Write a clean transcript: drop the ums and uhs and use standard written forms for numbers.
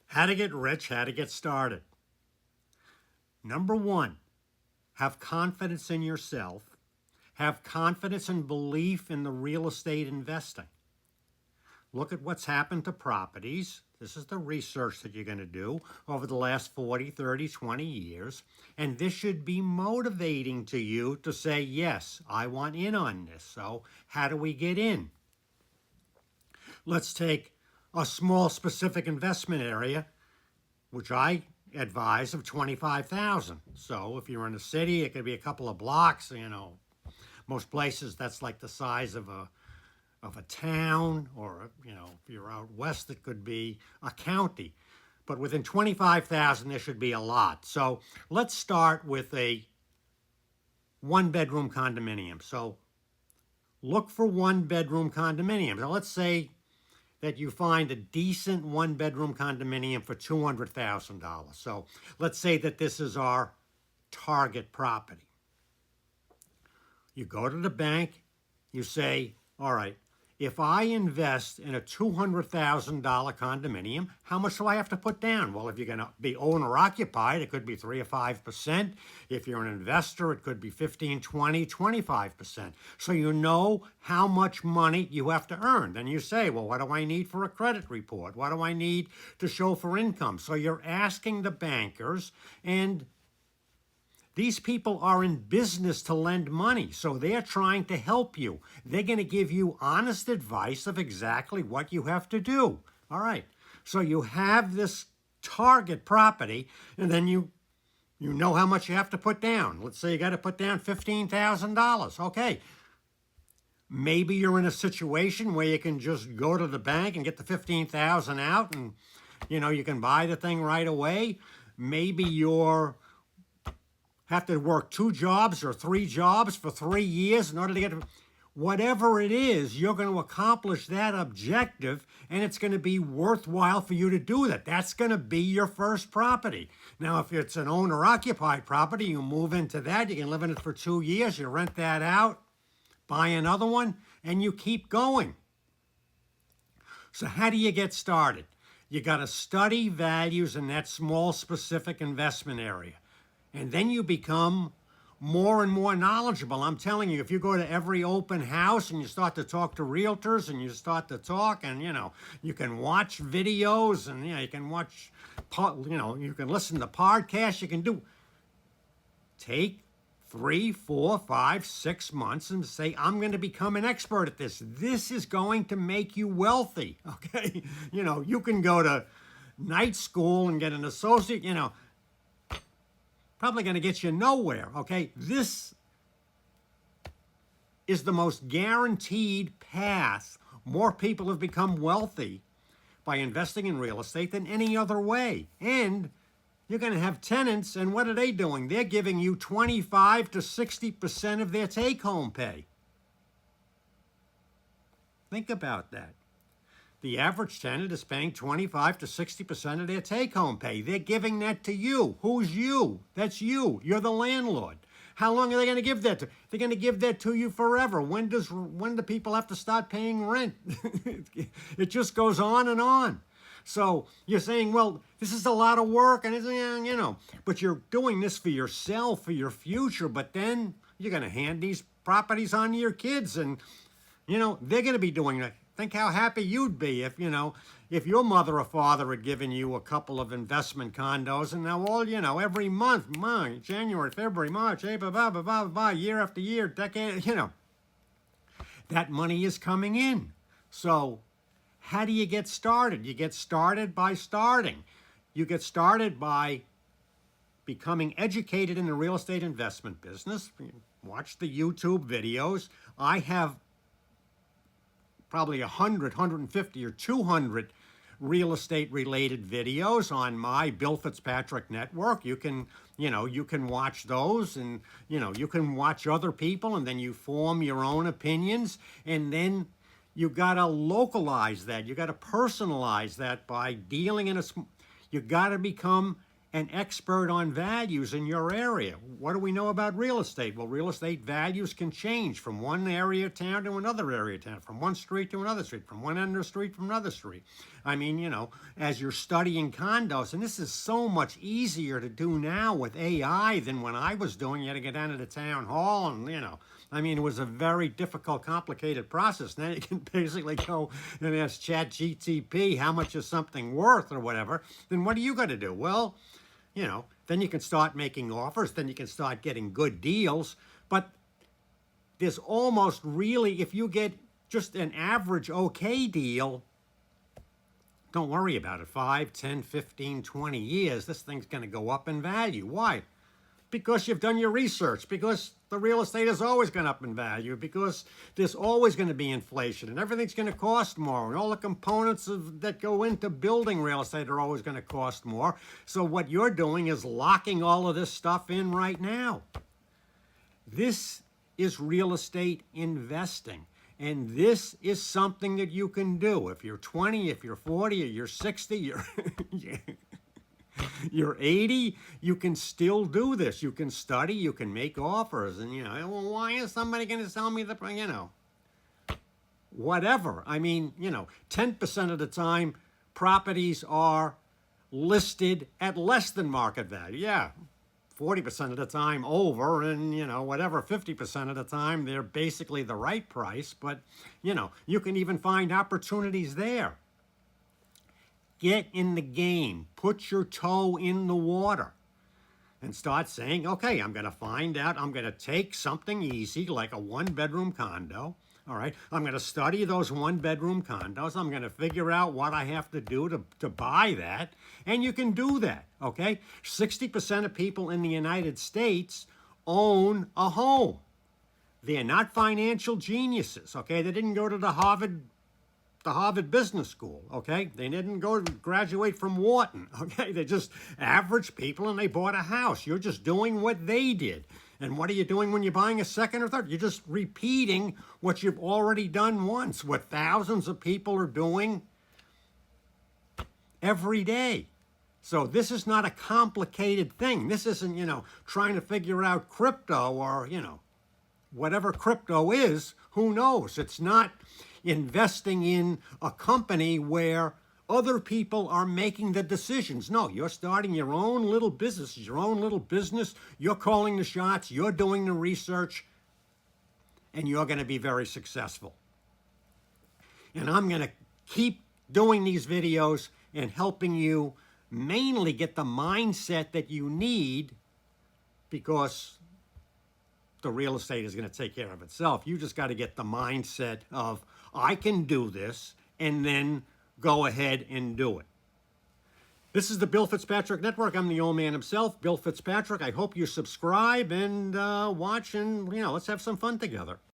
How to get rich, how to get started. Number one, have confidence in yourself. Have confidence and belief in the real estate investing. Look at what's happened to properties. This is the research that you're going to do over the last 40, 30, 20 years. And this should be motivating to you to say, yes, I want in on this. So how do we get in? Let's take a small specific investment area, which I advise of 25,000. So if you're in a city, it could be a couple of blocks. Most places that's like the size of a town, or if you're out west, it could be a county. But within 25,000, there should be a lot. So let's start with a one-bedroom condominium. So look for one-bedroom condominiums. Now let's say that you find a decent one-bedroom condominium for $200,000. So let's say that this is our target property. You go to the bank, you say, all right, if I invest in a $200,000 condominium, how much do I have to put down? Well, if you're going to be owner-occupied, it could be 3 or 5%. If you're an investor, it could be 15, 20, 25%. So you know how much money you have to earn. Then you say, well, what do I need for a credit report? What do I need to show for income? So you're asking the bankers, and these people are in business to lend money, so they're trying to help you. They're going to give you honest advice of exactly what you have to do. All right, so you have this target property, and then you know how much you have to put down. Let's say you got to put down $15,000. Okay, maybe you're in a situation where you can just go to the bank and get the $15,000 out, and you can buy the thing right away. Maybe you're have to work 2 jobs or 3 jobs for 3 years in order to get whatever it is, you're going to accomplish that objective, and it's going to be worthwhile for you to do that. That's going to be your first property. Now, if it's an owner-occupied property, you move into that, you can live in it for 2 years, you rent that out, buy another one, and you keep going. So how do you get started? You got to study values in that small specific investment area. And then you become more and more knowledgeable. I'm telling you, if you go to every open house and you start to talk to realtors and you start to talk, and you can watch videos, and you can watch, you can listen to podcasts, you can take 3, 4, 5, 6 months and say, I'm going to become an expert at this. This is going to make you wealthy. Okay, you can go to night school and get an associate, probably going to get you nowhere, okay? This is the most guaranteed path. More people have become wealthy by investing in real estate than any other way. And you're going to have tenants, and what are they doing? They're giving you 25 to 60% of their take-home pay. Think about that. The average tenant is paying 25 to 60% of their take-home pay. They're giving that to you. Who's you? That's you. You're the landlord. How long are they going to give that to? They're going to give that to you forever. When do people have to start paying rent? It just goes on and on. So you're saying, well, this is a lot of work, and it's, but you're doing this for yourself, for your future. But then you're going to hand these properties on to your kids, and they're going to be doing that. Think how happy you'd be if your mother or father had given you a couple of investment condos, and now every month, January, February, March, April, year after year, decade, that money is coming in. So how do you get started? You get started by starting. You get started by becoming educated in the real estate investment business. Watch the YouTube videos. I have probably 100, 150, or 200 real estate related videos on my Bill FitzPatrick network. You can watch those, and you can watch other people, and then you form your own opinions, and then you got to localize that. You got to personalize that by dealing in you got to become an expert on values in your area. What do we know about real estate? Well, real estate values can change from one area of town to another area of town, from one street to another street, from one end of the street to another street. I mean, as you're studying condos, and this is so much easier to do now with AI than when I was doing. You had to get down to the town hall and, I mean, it was a very difficult, complicated process. Now you can basically go and ask ChatGTP how much is something worth or whatever. Then what are you going to do? Well, then you can start making offers. Then you can start getting good deals. But there's almost really, if you get just an average okay deal, don't worry about it. 5, 10, 15, 20 years, this thing's going to go up in value. Why? Because you've done your research, because the real estate has always gone up in value, because there's always going to be inflation and everything's going to cost more, and all the components that go into building real estate are always going to cost more. So what you're doing is locking all of this stuff in right now. This is real estate investing. And this is something that you can do. If you're 20, if you're 40, or you're 60, you're 80, you can still do this. You can study, you can make offers. And, well, why is somebody going to tell me whatever. I mean, 10% of the time, properties are listed at less than market value. Yeah. 40% of the time over, and whatever, 50% of the time they're basically the right price. But you can even find opportunities there. Get in the game, put your toe in the water, and start saying, okay, I'm going to find out, I'm going to take something easy like a 1-bedroom condo. All right, I'm going to study those 1-bedroom condos. I'm going to figure out what I have to do to buy that. And you can do that, okay? 60% of people in the United States own a home. They're not financial geniuses, okay? They didn't go to the Harvard Business School, okay? They didn't go to graduate from Wharton, okay? They're just average people and they bought a house. You're just doing what they did. And what are you doing when you're buying a second or third? You're just repeating what you've already done once, what thousands of people are doing every day. So this is not a complicated thing. This isn't, trying to figure out crypto or, whatever crypto is, who knows? It's not investing in a company where other people are making the decisions. No, you're starting your own little business, You're calling the shots, you're doing the research, and you're going to be very successful. And I'm going to keep doing these videos and helping you mainly get the mindset that you need, because the real estate is going to take care of itself. You just got to get the mindset of, I can do this, and then go ahead and do it. This is the Bill Fitzpatrick Network. I'm the old man himself, Bill Fitzpatrick. I hope you subscribe and watch, and let's have some fun together.